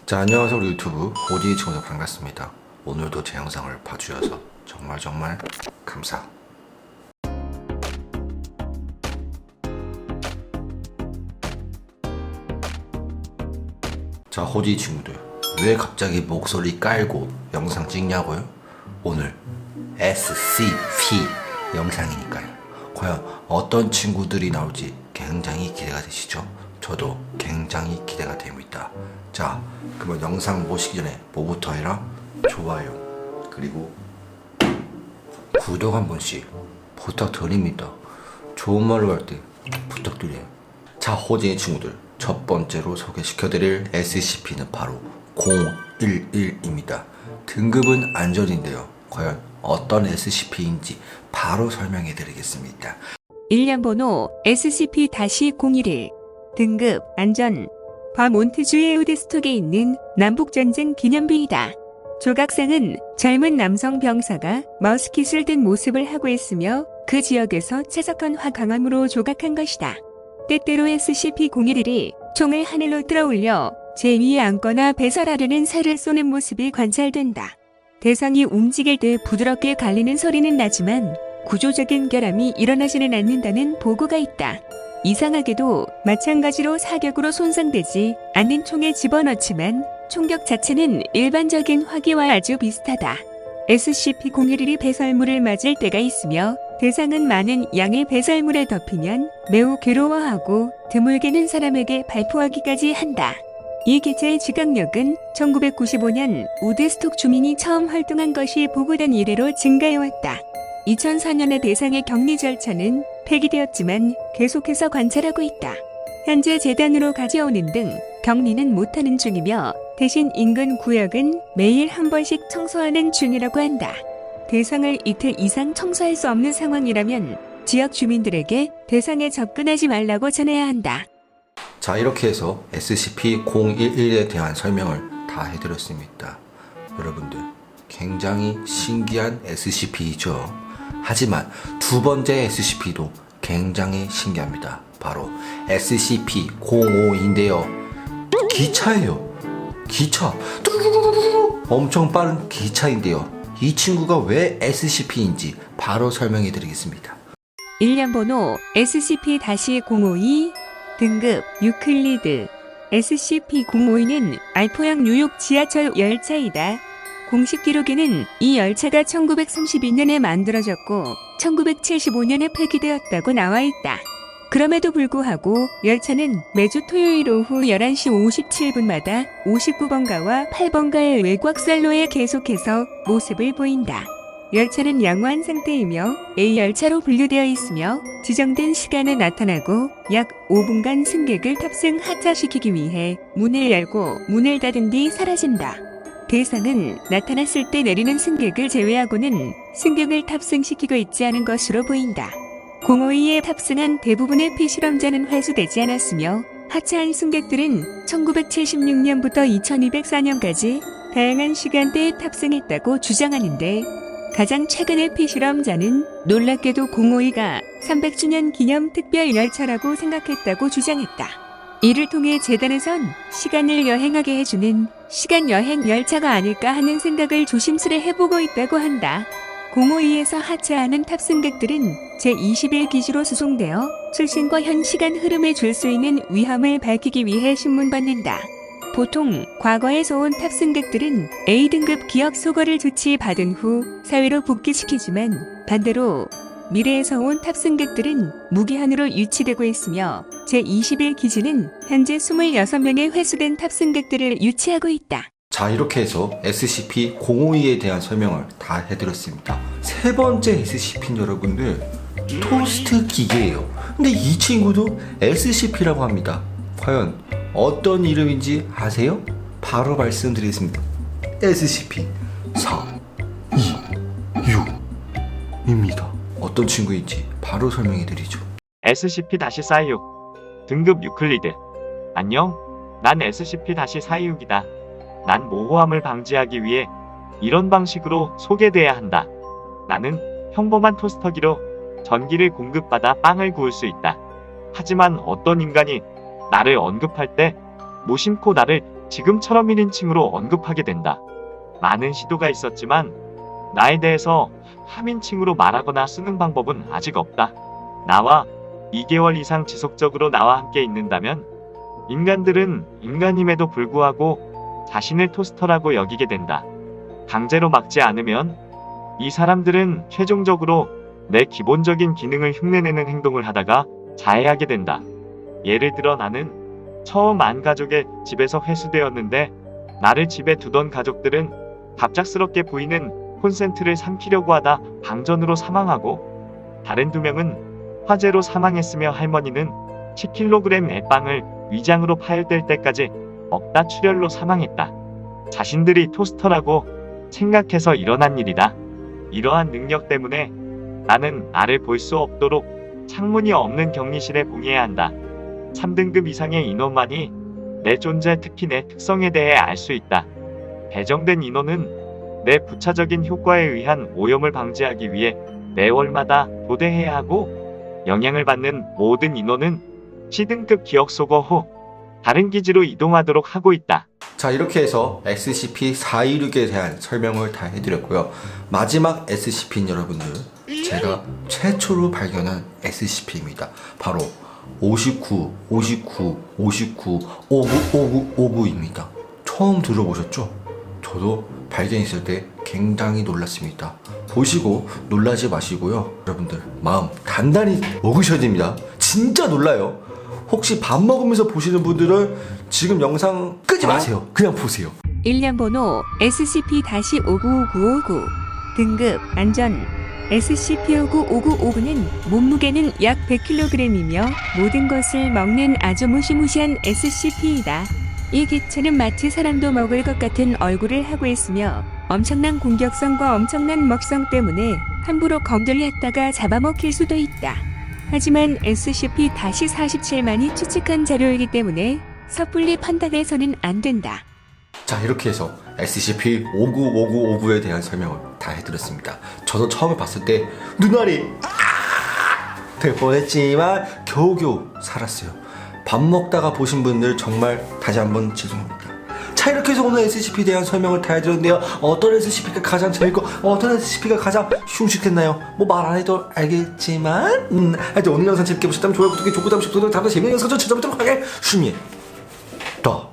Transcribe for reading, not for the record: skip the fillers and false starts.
자, 안녕하세요. 우리 유튜브 오디의 친구들 반갑습니다. 오늘도 제 영상을 봐주셔서 정말 감사. 자, 호디 친구들, 왜 갑자기 목소리 깔고 영상 찍냐고요? 오늘 SCP 영상이니까요. 과연 어떤 친구들이 나올지 굉장히 기대가 되시죠? 저도 굉장히 기대가 됩니다. 자, 그러면 영상 보시기 전에 뭐부터 해라? 좋아요, 그리고 구독 한 번씩 부탁드립니다. 좋은 말로 할 때 부탁드려요. 자, 호진의 친구들, 첫 번째로 소개시켜드릴 SCP는 바로 011입니다. 등급은 안전인데요. 과연 어떤 SCP인지 바로 설명해드리겠습니다. 1년 번호 SCP-011 등급 안전 버몬트주의 우드스톡에 있는 남북전쟁 기념비이다. 조각상은 젊은 남성 병사가 머스킷을 든 모습을 하고 있으며 그 지역에서 최적한 화강암으로 조각한 것이다. 때때로 SCP-011이 총을 하늘로 끌어올려 제 위에 앉거나 배설하려는 살을 쏘는 모습이 관찰된다. 대상이 움직일 때 부드럽게 갈리는 소리는 나지만 구조적인 결함이 일어나지는 않는다는 보고가 있다. 이상하게도 마찬가지로 사격으로 손상되지 않는 총에 집어넣지만 총격 자체는 일반적인 화기와 아주 비슷하다. SCP-011이 배설물을 맞을 때가 있으며 대상은 많은 양의 배설물에 덮이면 매우 괴로워하고 드물게는 사람에게 발포하기까지 한다. 이 개체의 지각력은 1995년 우드스톡 주민이 처음 활동한 것이 보고된 이래로 증가해왔다. 2004년에 대상의 격리 절차는 폐기되었지만 계속해서 관찰하고 있다. 현재 재단으로 가져오는 등 격리는 못하는 중이며 대신 인근 구역은 매일 한 번씩 청소하는 중이라고 한다. 대상을 이틀 이상 청소할 수 없는 상황이라면 지역 주민들에게 대상에 접근하지 말라고 전해야 한다. 자, 이렇게 해서 SCP-011에 대한 설명을 다 해드렸습니다. 여러분들, 굉장히 신기한 SCP이죠. 하지만 두 번째 SCP도 굉장히 신기합니다. 바로 SCP-052인데요. 기차예요. 기차. 엄청 빠른 기차인데요. 이 친구가 왜 SCP인지 바로 설명해 드리겠습니다. 1년 번호 SCP-052 등급 유클리드 SCP-052는 알포형 뉴욕 지하철 열차이다. 공식 기록에는 이 열차가 1932년에 만들어졌고 1975년에 폐기되었다고 나와 있다. 그럼에도 불구하고 열차는 매주 토요일 오후 11시 57분마다 59번가와 8번가의 외곽선로에 계속해서 모습을 보인다. 열차는 양호한 상태이며 A열차로 분류되어 있으며 지정된 시간에 나타나고 약 5분간 승객을 탑승 하차시키기 위해 문을 열고 문을 닫은 뒤 사라진다. 대상은 나타났을 때 내리는 승객을 제외하고는 승객을 탑승시키고 있지 않은 것으로 보인다. 052에 탑승한 대부분의 피실험자는 회수되지 않았으며 하차한 승객들은 1976년부터 2204년까지 다양한 시간대에 탑승했다고 주장하는데 가장 최근의 피실험자는 놀랍게도 052가 300주년 기념 특별 열차라고 생각했다고 주장했다. 이를 통해 재단에선 시간을 여행하게 해주는 시간여행 열차가 아닐까 하는 생각을 조심스레 해보고 있다고 한다. 052에서 하차하는 탑승객들은 제21기지로 수송되어 출신과 현 시간 흐름에 줄 수 있는 위험을 밝히기 위해 신문받는다. 보통 과거에서 온 탑승객들은 A등급 기억 소거를 조치받은 후 사회로 복귀시키지만 반대로 미래에서 온 탑승객들은 무기한으로 유치되고 있으며 제21기지는 현재 26명의 회수된 탑승객들을 유치하고 있다. 자, 이렇게 해서 SCP-052에 대한 설명을 다 해드렸습니다. 세 번째 SCP는 여러분들 토스트 기계예요. 근데 이 친구도 SCP라고 합니다. 과연 어떤 이름인지 아세요? 바로 말씀드리겠습니다. SCP-426입니다. 어떤 친구인지 바로 설명해드리죠. SCP-46 등급 유클리드 안녕, 난 SCP-46이다. 난 모호함을 방지하기 위해 이런 방식으로 소개돼야 한다. 나는 평범한 토스터기로 전기를 공급받아 빵을 구울 수 있다. 하지만 어떤 인간이 나를 언급할 때 무심코 나를 지금처럼 1인칭으로 언급하게 된다. 많은 시도가 있었지만 나에 대해서 함인칭으로 말하거나 쓰는 방법은 아직 없다. 나와 2개월 이상 지속적으로 나와 함께 있는다면 인간들은 인간임에도 불구하고 자신을 토스터라고 여기게 된다. 강제로 막지 않으면 이 사람들은 최종적으로 내 기본적인 기능을 흉내내는 행동을 하다가 자해하게 된다. 예를 들어 나는 처음 안 가족의 집에서 회수되었는데 나를 집에 두던 가족들은 갑작스럽게 부인은 콘센트를 삼키려고 하다 방전으로 사망하고 다른 2명은 화재로 사망했으며 할머니는 10kg 애빵을 위장으로 파열될 때까지 먹다 출혈로 사망했다. 자신들이 토스터라고 생각해서 일어난 일이다. 이러한 능력 때문에 나는 나를 볼 수 없도록 창문이 없는 격리실에 봉해야 한다. 3등급 이상의 인원만이 내 존재, 특히 내 특성에 대해 알 수 있다. 배정된 인원은 내 부차적인 효과에 의한 오염을 방지하기 위해 매월마다 도대해야 하고 영향을 받는 모든 인원은 C등급 기억 소거 후 다른 기지로 이동하도록 하고 있다. 자, 이렇게 해서 SCP-426에 대한 설명을 다 해드렸고요. 마지막 SCP는 여러분들, 제가 최초로 발견한 SCP입니다. 바로 59, 59, 59, 59, 59입니다. 처음 들어보셨죠? 저도 발견했을 때 굉장히 놀랐습니다. 보시고 놀라지 마시고요. 여러분들, 마음 단단히 먹으셔야 됩니다. 진짜 놀라요. 혹시 밥 먹으면서 보시는 분들은 지금 영상 끄지 마세요. 그냥 보세요. 일련 번호 SCP-595959 등급 안전 SCP-595959는 몸무게는 약 100kg이며 모든 것을 먹는 아주 무시무시한 SCP이다. 이 개체는 마치 사람도 먹을 것 같은 얼굴을 하고 있으며 엄청난 공격성과 엄청난 먹성 때문에 함부로 건드렸다가 잡아먹힐 수도 있다. 하지만 SCP-47만이 추측한 자료이기 때문에 섣불리 판단해서는 안 된다. 자, 이렇게 해서 SCP-595959에 대한 설명을 다 해드렸습니다. 저도 처음에 봤을 때 눈알이 될 뻔했지만 겨우겨우 살았어요. 밥 먹다가 보신 분들 정말 다시 한번 죄송합니다. 자, 이렇게 해서 오늘 SCP에 대한 설명을 다 해드렸는데요. 어떤 SCP가 가장 재밌고 어떤 SCP가 가장 흉측했나요? 뭐 말 안 해도 알겠지만 하여튼 오늘 영상 재밌게 보셨다면 좋아요, 구독, 좋고 다음 시간에 다른 재밌는 영상 좀 찾아보도록 하게. 슈미의 더